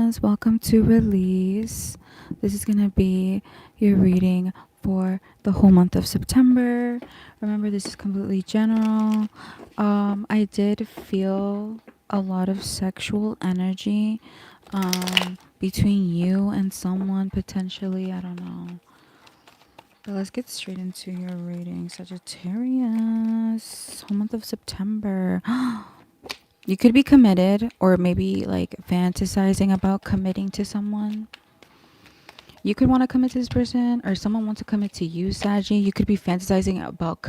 Sagittarians, welcome to Release. This is going to be your reading for the whole month of September. Remember, this is completely general. I did feel a lot of sexual energy between you and someone potentially. I don't know. But let's get straight into your reading, Sagittarius. Whole month of September. You could be committed or maybe like fantasizing about committing to someone. You could want to commit to this person or someone wants to commit to you, Saggy. You could be fantasizing about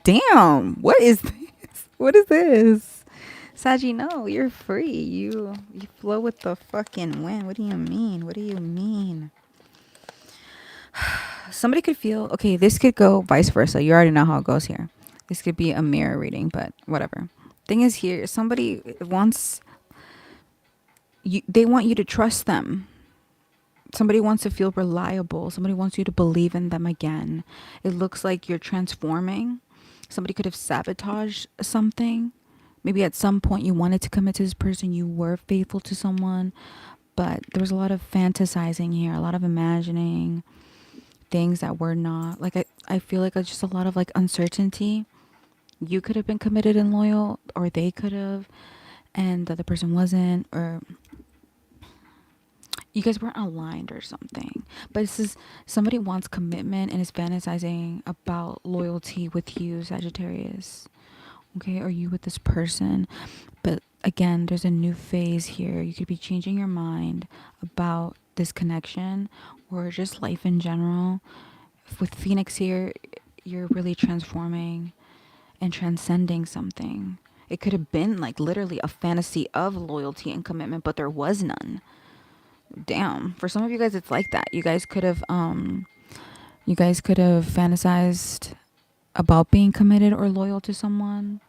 damn, what is this? What is this? Saggy, no, you're free. You flow with the fucking wind. What do you mean? What do you mean? Somebody could feel okay, this could go vice versa. You already know how it goes here. This could be a mirror reading, but whatever. Thing is here, somebody wants they want you to trust them. Somebody wants to feel reliable. Somebody wants you to believe in them again. It looks like you're transforming. Somebody could have sabotaged something. Maybe at some point you wanted to commit to this person. You were faithful to someone. But there was a lot of fantasizing here. A lot of imagining things that were not. Like I feel like it's just a lot of like uncertainty. You could have been committed and loyal. Or they could have. And the other person wasn't. Or you guys weren't aligned or something. But this is somebody wants commitment and is fantasizing about loyalty with you, Sagittarius. Okay, or you with this person. But again, there's a new phase here. You could be changing your mind about this connection or just life in general. With Phoenix here, you're really transforming and transcending something. It could have been like literally a fantasy of loyalty and commitment, but there was none. Damn, for some of you guys it's like that. You guys could have fantasized about being committed or loyal to someone.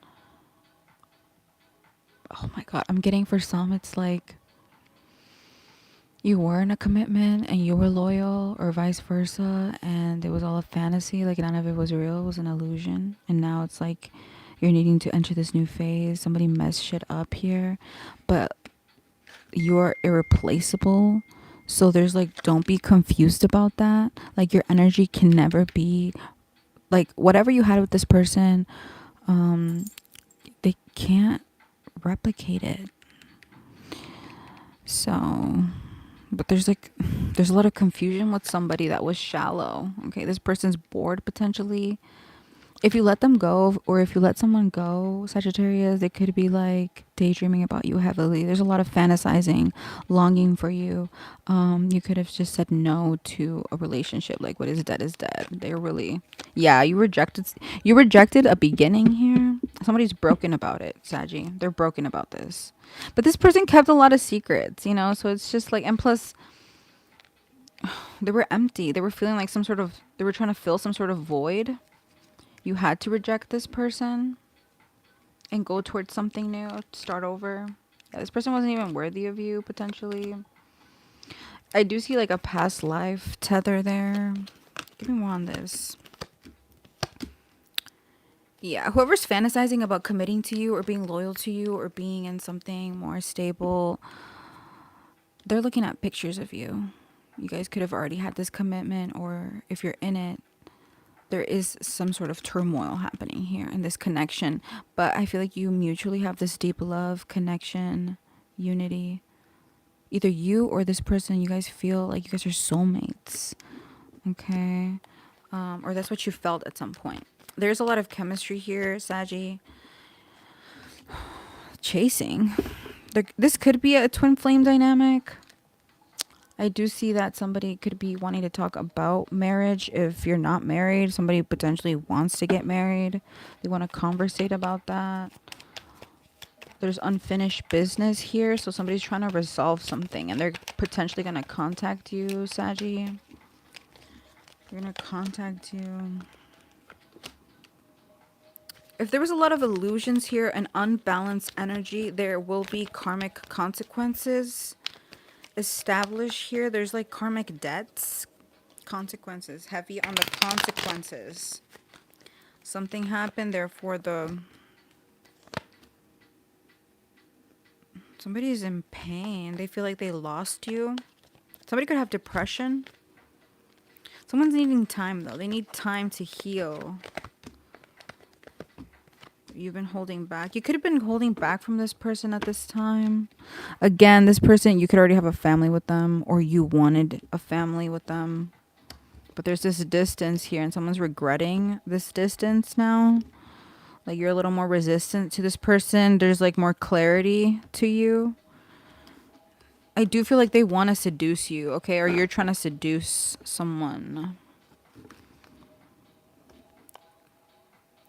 Oh my god, I'm getting, for some it's like you were in a commitment and you were loyal, or vice versa, and it was all a fantasy, like none of it was real, it was an illusion. And now it's like you're needing to enter this new phase. Somebody messed shit up here, but you're irreplaceable. So there's like, don't be confused about that. Like your energy can never be like whatever you had with this person. They can't replicate it. So, but there's a lot of confusion with somebody that was shallow. Okay, this person's bored potentially. If you let them go, or if you let someone go, Sagittarius, they could be like daydreaming about you heavily. There's a lot of fantasizing, longing for you. You could have just said no to a relationship. Like what is dead is dead. They're really, yeah, you rejected a beginning here. Somebody's broken about it, Saggy. They're broken about this. But this person kept a lot of secrets, so it's just like, and plus they were empty. They were feeling like they were trying to fill some sort of void. You had to reject this person and go towards something new, start over. Yeah, this person wasn't even worthy of you, potentially. I do see like a past life tether there. Give me more on this. Yeah, whoever's fantasizing about committing to you or being loyal to you or being in something more stable, they're looking at pictures of you. You guys could have already had this commitment, or if you're in it, there is some sort of turmoil happening here in this connection. But I feel like you mutually have this deep love, connection, unity. Either you or this person, you guys feel like you guys are soulmates. Okay? Or that's what you felt at some point. There's a lot of chemistry here, Saggy. Chasing. This could be a twin flame dynamic. I do see that somebody could be wanting to talk about marriage. If you're not married, somebody potentially wants to get married. They want to conversate about that. There's unfinished business here, so somebody's trying to resolve something, and they're potentially going to contact you, Saggy. They're going to contact you. If there was a lot of illusions here and unbalanced energy, there will be karmic consequences established here. There's like karmic debts. Consequences. Heavy on the consequences. Something happened, therefore Somebody's in pain. They feel like they lost you. Somebody could have depression. Someone's needing time, though. They need time to heal. You've been holding back. You could have been holding back from this person at this time. Again, this person, you could already have a family with them, or you wanted a family with them. But there's this distance here, and someone's regretting this distance now. Like, you're a little more resistant to this person. There's, like, more clarity to you. I do feel like they want to seduce you, okay? Or you're trying to seduce someone.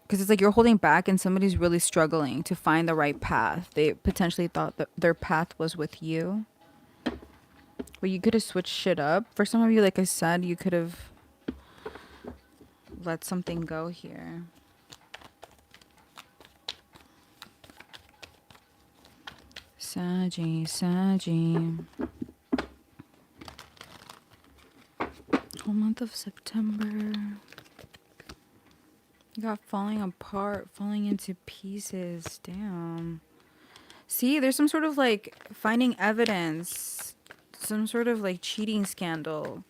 Because it's like you're holding back and somebody's really struggling to find the right path. They potentially thought that their path was with you. But you could have switched shit up. For some of you, like I said, you could have let something go here. Saggy. Whole month of September. You got falling apart, falling into pieces. Damn. See, there's some sort of like finding evidence, some sort of like cheating scandal.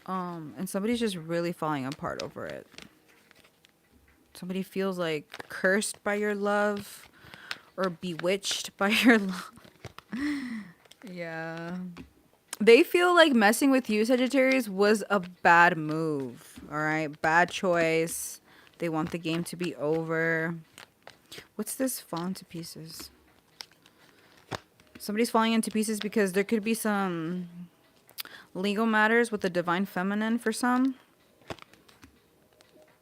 And somebody's just really falling apart over it. Somebody feels like cursed by your love or bewitched by your love. Yeah. They feel like messing with you, Sagittarius, was a bad move. All right. Bad choice. They want the game to be over. What's this falling to pieces? Somebody's falling into pieces because there could be some legal matters with the divine feminine for some.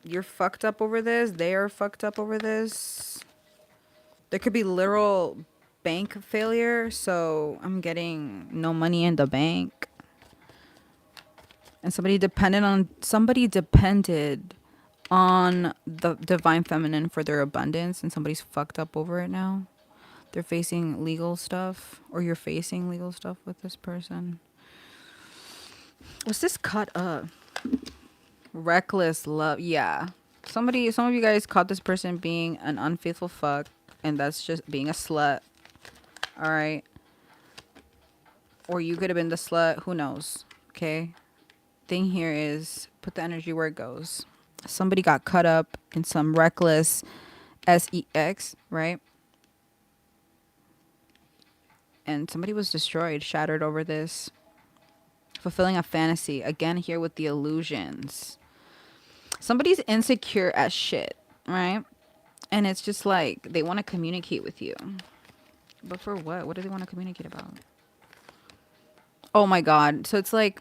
You're fucked up over this. They are fucked up over this. There could be literal bank failure. So I'm getting no money in the bank. And somebody depended on the divine feminine for their abundance. And somebody's fucked up over it now. They're facing legal stuff. Or you're facing legal stuff with this person. What's this cut up? Reckless love. Yeah. Some of you guys caught this person being an unfaithful fuck. And that's just being a slut. Alright. Or you could have been the slut. Who knows? Okay. Thing here is put the energy where it goes. Somebody got cut up in some reckless sex, right? And somebody was destroyed, shattered over this. Fulfilling a fantasy. Again, here with the illusions. Somebody's insecure as shit, right? And it's just like they want to communicate with you. But for what? What do they want to communicate about? Oh my God. So it's like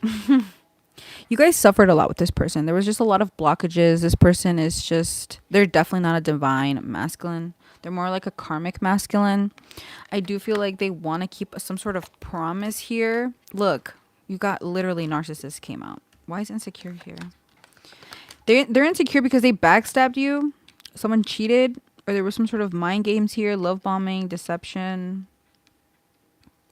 you guys suffered a lot with this person. There was just a lot of blockages. This person is just, they're definitely not a divine masculine. They're more like a karmic masculine. I do feel like they want to keep some sort of promise here. Look, you got literally narcissist came out. Why is insecure here? They're insecure because they backstabbed you. Someone cheated, or there was some sort of mind games here, love bombing, deception.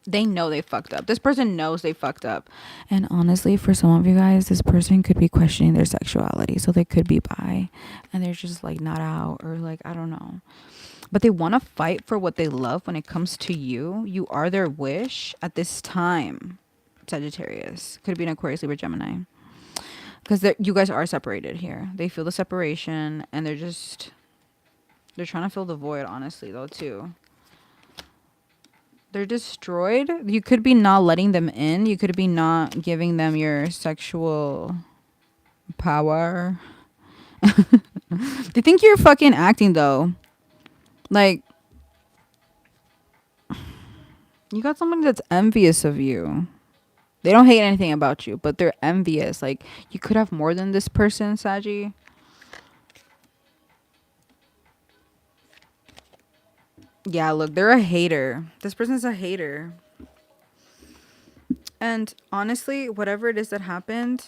They know they fucked up. This person knows they fucked up. And honestly, for some of you guys, this person could be questioning their sexuality. So they could be bi and they're just like not out, or like, I don't know. But they want to fight for what they love when it comes to you. You are their wish at this time, Sagittarius. Could be an Aquarius, Libra, Gemini. Because you guys are separated here. They feel the separation and they're trying to fill the void, honestly, though, too. They're destroyed. You could be not letting them in. You could be not giving them your sexual power. They think you're fucking acting, though. Like, you got somebody that's envious of you. They don't hate anything about you, but they're envious. Like, you could have more than this person, Saggy. Yeah, look, they're a hater. This person's a hater. And honestly, whatever it is that happened,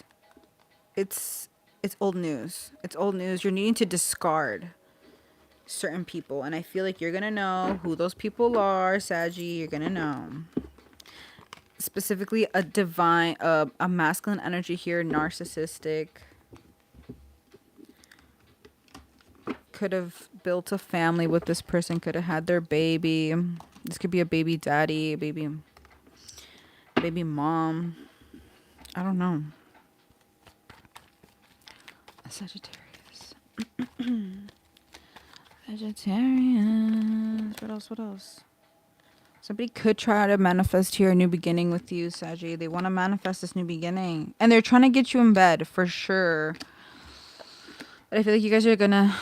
it's old news. It's old news. You're needing to discard certain people. And I feel like you're going to know who those people are, Saggy. You're going to know. Specifically a divine, a masculine energy here, narcissistic. Could have built a family with this person, could have had their baby. This could be a baby daddy, a baby mom. I don't know. Sagittarius. Sagittarius. What else? What else? Somebody could try to manifest here a new beginning with you, Saggy. They want to manifest this new beginning. And they're trying to get you in bed for sure. But I feel like you guys are going to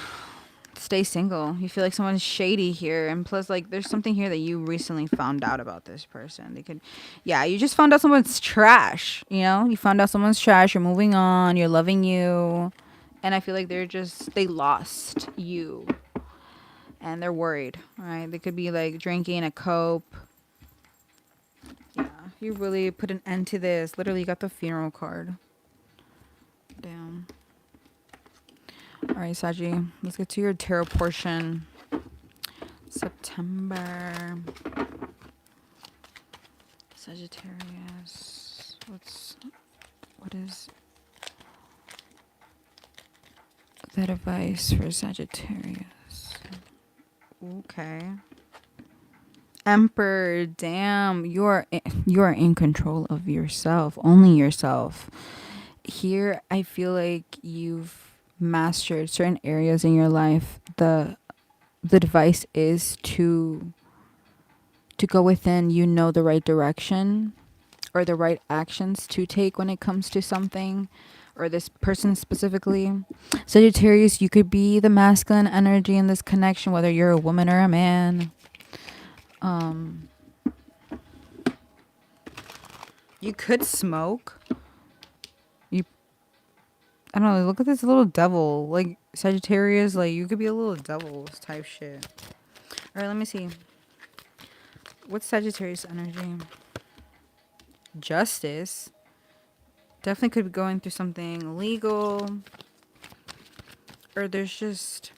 stay single. You feel like someone's shady here. And plus, like, there's something here that you recently found out about this person. They could, yeah, you just found out someone's trash. You know, you found out someone's trash. You're moving on. You're loving you. And I feel like they lost you. And they're worried, right? They could be like drinking a cope. Yeah, you really put an end to this. Literally, you got the funeral card. Damn. All right, Saji, let's get to your tarot portion. September. Sagittarius. What is that advice for Sagittarius? Okay. Emperor, damn, you're in control of yourself, only yourself. Here, I feel like you've mastered certain areas in your life. The advice is to go within, you know, the right direction or the right actions to take when it comes to something or this person specifically. Sagittarius, you could be the masculine energy in this connection, whether you're a woman or a man. You could smoke. I don't know, look at this little devil. Like, Sagittarius, like, you could be a little devil type shit. Alright, let me see. What's Sagittarius energy? Justice. Definitely could be going through something legal. Or there's just...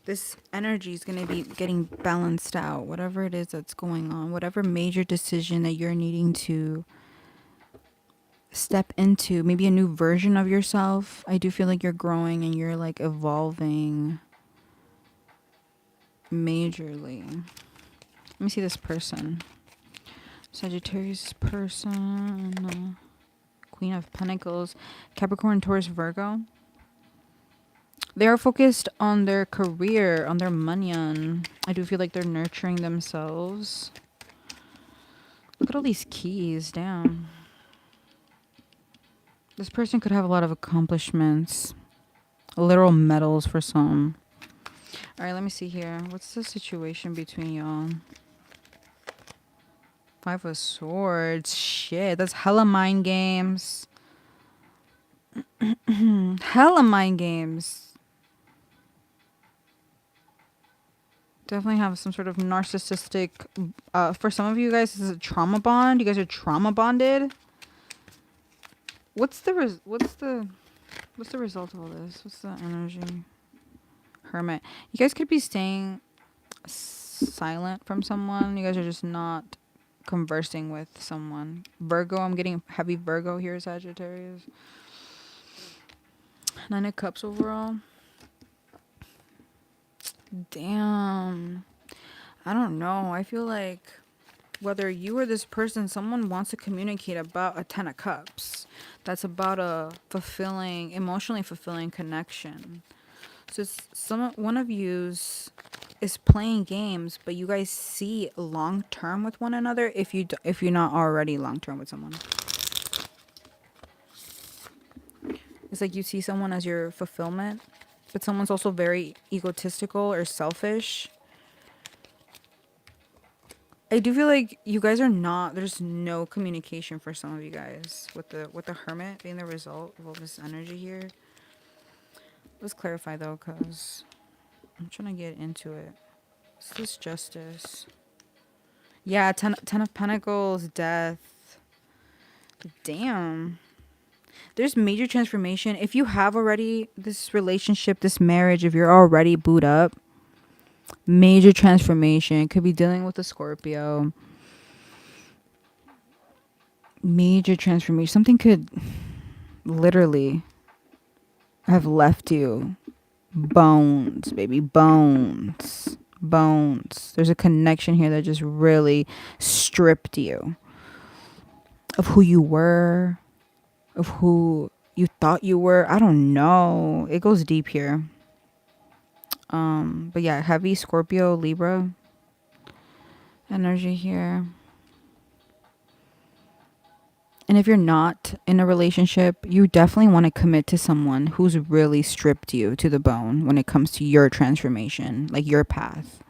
this energy is going to be getting balanced out. Whatever it is that's going on. Whatever major decision that you're needing to step into. Maybe a new version of yourself. I do feel like you're growing and you're like evolving majorly. Let me see this person. Sagittarius person. Queen of Pentacles. Capricorn, Taurus, Virgo. They are focused on their career, on their money. I do feel like they're nurturing themselves. Look at all these keys. Damn. This person could have a lot of accomplishments. Literal medals for some. Alright, let me see here. What's the situation between y'all? Five of Swords. Shit, that's hella mind games. Hella mind games. Definitely have some sort of narcissistic... for some of you guys, this is a trauma bond. You guys are trauma bonded. What's the result of all this? What's the energy? Hermit. You guys could be staying silent from someone. You guys are just not conversing with someone. Virgo, I'm getting heavy Virgo here, Sagittarius. 9 of Cups overall. Damn. I don't know. I feel like whether you or this person, someone wants to communicate about a 10 of Cups. That's about a fulfilling, emotionally fulfilling connection. So one of you's is playing games, but you guys see long term with one another if you're not already long term with someone. It's like you see someone as your fulfillment, but someone's also very egotistical or selfish. I do feel like you guys are not, there's no communication for some of you guys with the Hermit being the result of all this energy here. Let's clarify though, because I'm trying to get into it. Is this Justice? Yeah, 10 of Pentacles, Death. Damn. There's major transformation. If you have already this relationship, this marriage, if you're already booed up, major transformation. Could be dealing with a Scorpio. Major transformation. Something could literally have left you Bones, baby, bones. Bones. There's a connection here that just really stripped you of who you were, of who you thought you were. I don't know. It goes deep here. But yeah, heavy Scorpio, Libra energy here. And if you're not in a relationship, you definitely want to commit to someone who's really stripped you to the bone when it comes to your transformation, like your path.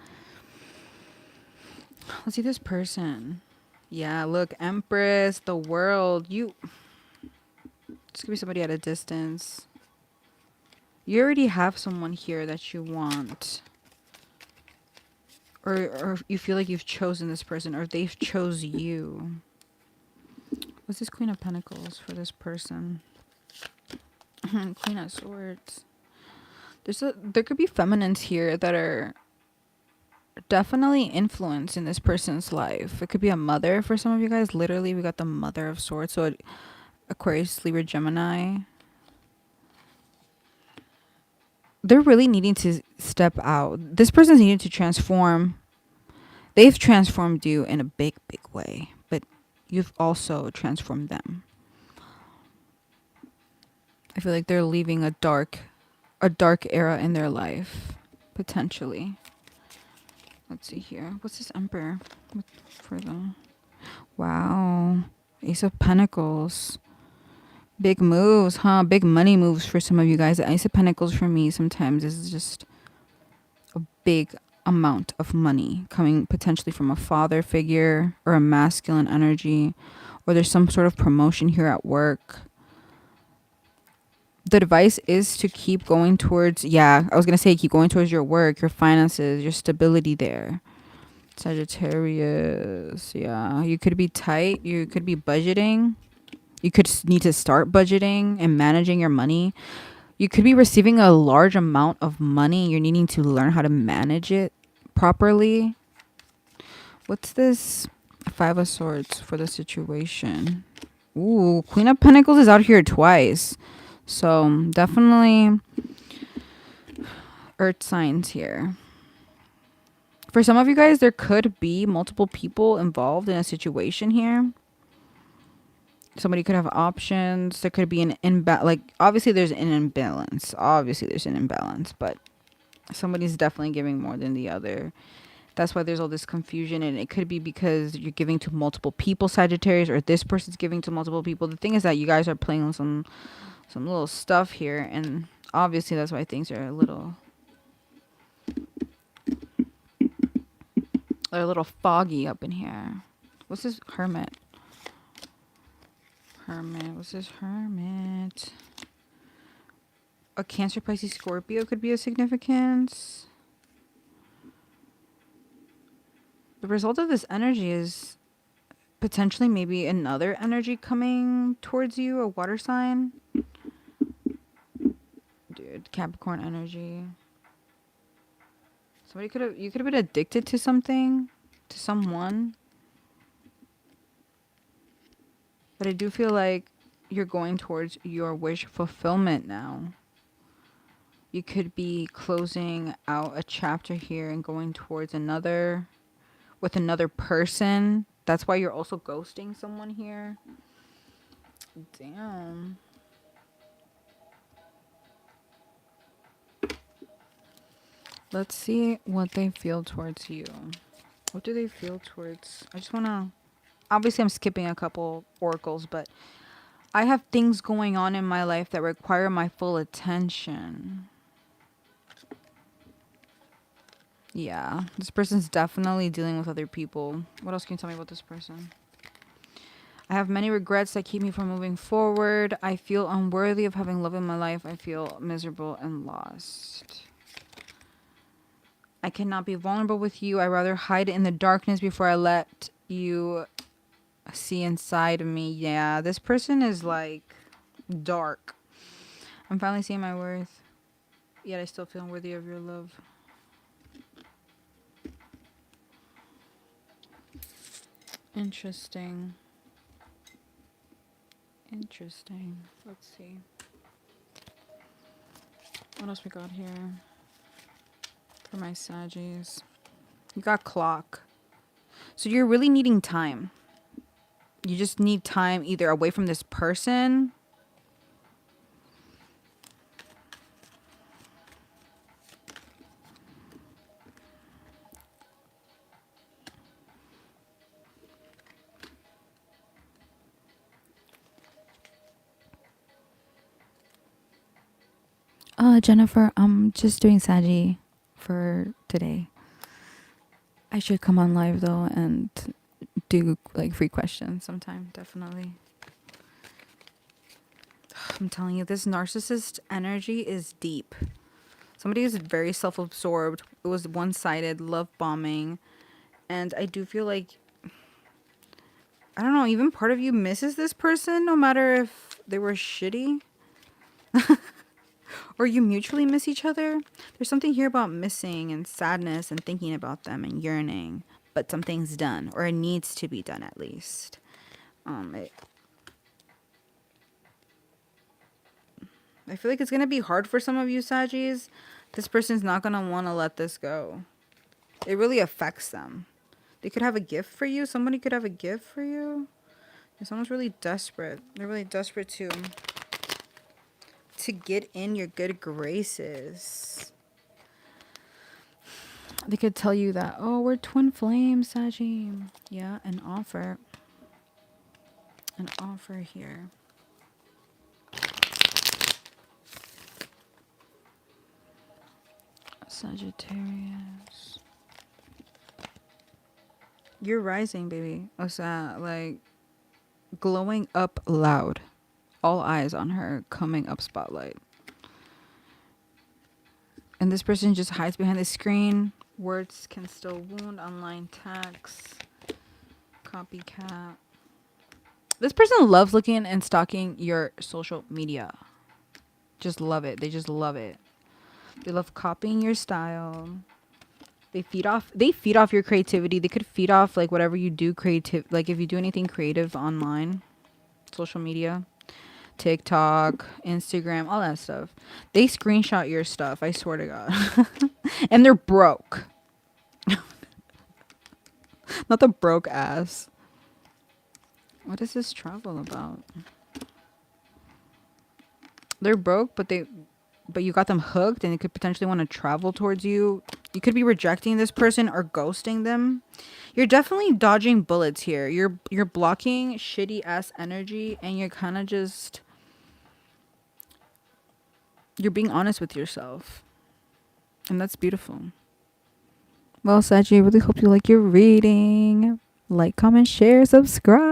Let's see this person. Yeah, look, Empress, the world. This could be somebody at a distance. You already have someone here that you want. Or you feel like you've chosen this person, or they've chose you. What's this Queen of Pentacles for this person? Queen of Swords. There could be feminines here that are definitely influence in this person's life. It could be a mother for some of you guys. Literally, we got the Mother of Swords. So Aquarius, Libra, Gemini. They're really needing to step out. This person's needing to transform. They've transformed you in a big, big way. But you've also transformed them. I feel like they're leaving a dark era in their life. Potentially. Let's see here. What's this Emperor for them? Wow. Ace of Pentacles. Big moves, huh? Big money moves for some of you guys. The Ace of Pentacles for me sometimes is just a big amount of money coming potentially from a father figure or a masculine energy, or there's some sort of promotion here at work. The advice is to keep going towards, keep going towards your work, your finances, your stability there. Sagittarius, yeah. You could be tight. You could be budgeting. You could need to start budgeting and managing your money. You could be receiving a large amount of money. You're needing to learn how to manage it properly. What's this? Five of Swords for the situation. Ooh, Queen of Pentacles is out here twice. So definitely earth signs here. For some of you guys, there could be multiple people involved in a situation here. Somebody could have options. There could be an obviously there's an imbalance. But somebody's definitely giving more than the other. That's why there's all this confusion, and it could be because you're giving to multiple people, Sagittarius, or this person's giving to multiple people. The thing is that you guys are playing on some little stuff here, and obviously that's why things are a little foggy up in here. What's this Hermit? What's this Hermit? A Cancer, Pisces, Scorpio could be a significance. The result of this energy is potentially maybe another energy coming towards you, a water sign. Dude, Capricorn energy. You could have been addicted to something, to someone. But I do feel like you're going towards your wish fulfillment now. You could be closing out a chapter here and going towards another with another person. That's why you're also ghosting someone here. Damn. Let's see what they feel towards you. What do they feel towards? I just want to... Obviously, I'm skipping a couple oracles, but I have things going on in my life that require my full attention. Yeah, this person's definitely dealing with other people. What else can you tell me about this person? I have many regrets that keep me from moving forward. I feel unworthy of having love in my life. I feel miserable and lost. I cannot be vulnerable with you. I rather hide in the darkness before I let you see inside of me. Yeah, this person is like dark. I'm finally seeing my worth. Yet I still feel unworthy of your love. Interesting. Let's see. What else we got here for my Saggies? You got clock. So you're really needing time. You just need time either away from this person. Jennifer, I'm just doing Saggy for today. I should come on live though and do like free questions sometime, definitely. I'm telling you, this narcissist energy is deep. Somebody who's very self-absorbed. It was one-sided, love bombing. And I do feel like, I don't know, even part of you misses this person no matter if they were shitty. Or you mutually miss each other. There's something here about missing and sadness and thinking about them and yearning. But something's done, or it needs to be done at least. I feel like it's going to be hard for some of you, Saggies. This person's not going to want to let this go. It really affects them. They could have a gift for you. Somebody could have a gift for you. If someone's really desperate. They're really desperate to get in your good graces. They could tell you that, oh, we're twin flames, Saggy. Yeah, an offer. An offer here. Sagittarius. You're rising, baby. What's that? Like, glowing up loud. All eyes on her, coming up spotlight. And this person just hides behind the screen. Words can still wound. Online text. Copycat. This person loves looking and stalking your social media. Just love it. They just love it. They love copying your style. They feed off your creativity. They could feed off like whatever you do creative, like if you do anything creative online, social media, TikTok, Instagram, all that stuff. They screenshot your stuff, I swear to God. And they're broke. Not the broke ass. What is this travel about? They're broke, but you got them hooked and they could potentially want to travel towards you. You could be rejecting this person or ghosting them. You're definitely dodging bullets here. You're blocking shitty ass energy and you're kind of just, you're being honest with yourself. And that's beautiful. Well, Saji, I really hope you like your reading. Like, comment, share, subscribe.